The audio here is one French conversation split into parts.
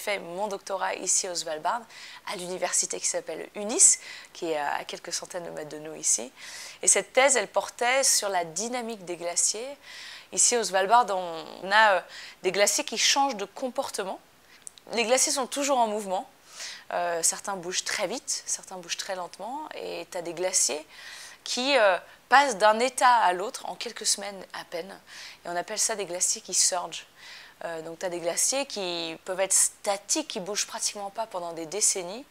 fait mon doctorat ici au Svalbard, à l'université qui s'appelle UNIS, qui est à quelques centaines de mètres de nous ici. Et cette thèse, elle portait sur la dynamique des glaciers. Ici au Svalbard, on a des glaciers qui changent de comportement. Les glaciers sont toujours en mouvement. Certains bougent très vite, certains bougent très lentement. Et tu as des glaciers qui passent d'un état à l'autre en quelques semaines à peine. Et on appelle ça des glaciers qui surgent. Donc tu as des glaciers qui peuvent être statiques, qui ne bougent pratiquement pas pendant des décennies,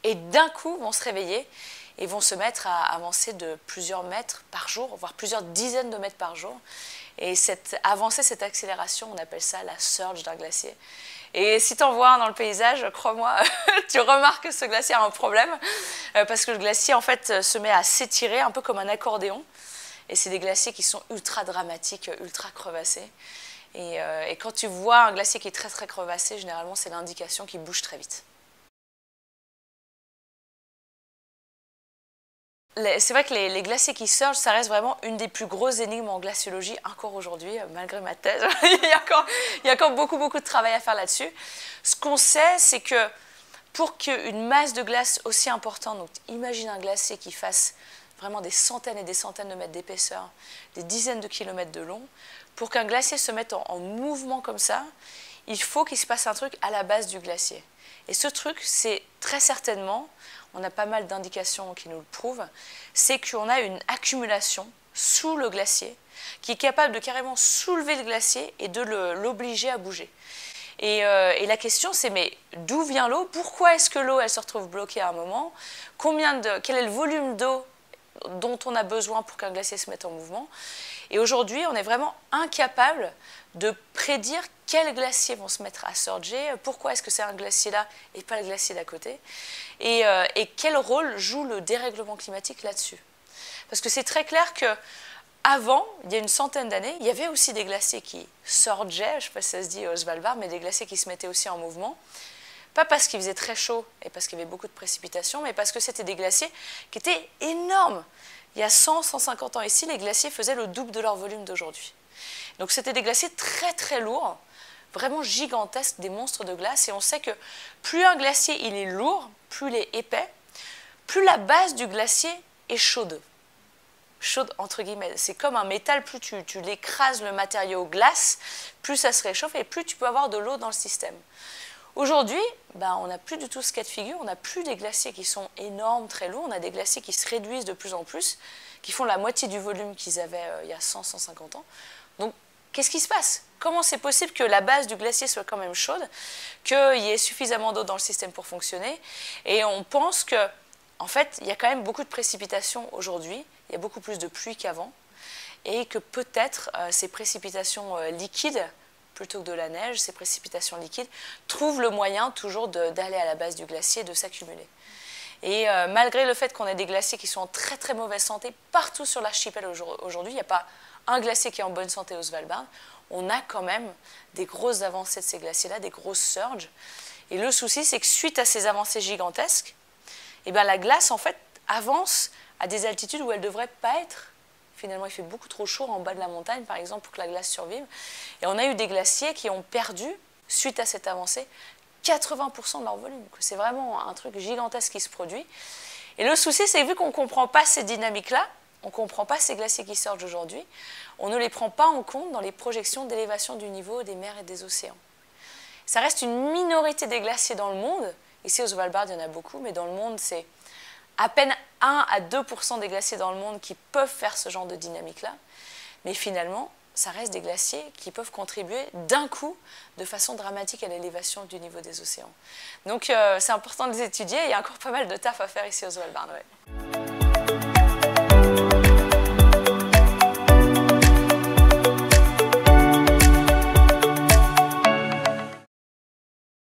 et d'un coup vont se réveiller et vont se mettre à avancer de plusieurs mètres par jour, voire plusieurs dizaines de mètres par jour. Et cette avancée, cette accélération, on appelle ça la surge d'un glacier. Et si tu en vois un dans le paysage, crois-moi, tu remarques que ce glacier a un problème, parce que le glacier en fait se met à s'étirer un peu comme un accordéon. Et c'est des glaciers qui sont ultra dramatiques, ultra crevassés. Et quand tu vois un glacier qui est très très crevassé, généralement c'est l'indication qu'il bouge très vite. C'est vrai que les glaciers qui surgent, ça reste vraiment une des plus grosses énigmes en glaciologie encore aujourd'hui, malgré ma thèse. il y a encore beaucoup de travail à faire là-dessus. Ce qu'on sait, c'est que pour qu'une masse de glace aussi importante, donc imagine un glacier qui fasse vraiment des centaines et des centaines de mètres d'épaisseur, des dizaines de kilomètres de long, pour qu'un glacier se mette en mouvement comme ça, il faut qu'il se passe un truc à la base du glacier. Et ce truc, c'est très certainement, on a pas mal d'indications qui nous le prouvent, c'est qu'on a une accumulation sous le glacier qui est capable de carrément soulever le glacier et de l'obliger à bouger. Et la question, c'est mais d'où vient l'eau? Pourquoi est-ce que l'eau, elle se retrouve bloquée à un moment? Quel est le volume d'eau dont on a besoin pour qu'un glacier se mette en mouvement? Et aujourd'hui, on est vraiment incapable de prédire quels glaciers vont se mettre à surger, pourquoi est-ce que c'est un glacier là et pas le glacier d'à côté, et quel rôle joue le dérèglement climatique là-dessus. Parce que c'est très clair qu'avant, il y a une centaine d'années, il y avait aussi des glaciers qui surgeaient, je ne sais pas si ça se dit au Svalbard, mais des glaciers qui se mettaient aussi en mouvement. Pas parce qu'il faisait très chaud et parce qu'il y avait beaucoup de précipitations, mais parce que c'était des glaciers qui étaient énormes. Il y a 100-150 ans ici, les glaciers faisaient le double de leur volume d'aujourd'hui. Donc c'était des glaciers très très lourds, vraiment gigantesques, des monstres de glace. Et on sait que plus un glacier il est lourd, plus il est épais, plus la base du glacier est chaude. Chaude entre guillemets, c'est comme un métal, plus tu l'écrases le matériau glace, plus ça se réchauffe et plus tu peux avoir de l'eau dans le système. Aujourd'hui, on n'a plus du tout ce cas de figure, on n'a plus des glaciers qui sont énormes, très lourds, on a des glaciers qui se réduisent de plus en plus, qui font la moitié du volume qu'ils avaient il y a 100-150 ans. Donc, qu'est-ce qui se passe? Comment c'est possible que la base du glacier soit quand même chaude, qu'il y ait suffisamment d'eau dans le système pour fonctionner? Et on pense que, en fait, il y a quand même beaucoup de précipitations aujourd'hui, il y a beaucoup plus de pluie qu'avant, et que peut-être ces précipitations liquides, plutôt que de la neige, ces précipitations liquides, trouvent le moyen toujours d'aller à la base du glacier et de s'accumuler. Et malgré le fait qu'on ait des glaciers qui sont en très très mauvaise santé partout sur l'archipel aujourd'hui, il n'y a pas un glacier qui est en bonne santé au Svalbard, on a quand même des grosses avancées de ces glaciers-là, des grosses surges. Et le souci, c'est que suite à ces avancées gigantesques, la glace en fait avance à des altitudes où elle ne devrait pas être. Finalement, il fait beaucoup trop chaud en bas de la montagne, par exemple, pour que la glace survive. Et on a eu des glaciers qui ont perdu, suite à cette avancée, 80% de leur volume. C'est vraiment un truc gigantesque qui se produit. Et le souci, c'est que vu qu'on ne comprend pas ces dynamiques-là, on ne comprend pas ces glaciers qui surgent aujourd'hui, on ne les prend pas en compte dans les projections d'élévation du niveau des mers et des océans. Ça reste une minorité des glaciers dans le monde. Ici, au Svalbard, il y en a beaucoup, mais dans le monde, c'est à peine 1 à 2% des glaciers dans le monde qui peuvent faire ce genre de dynamique-là. Mais finalement, ça reste des glaciers qui peuvent contribuer d'un coup de façon dramatique à l'élévation du niveau des océans. Donc c'est important de les étudier, il y a encore pas mal de taf à faire ici au Svalbard. Ouais.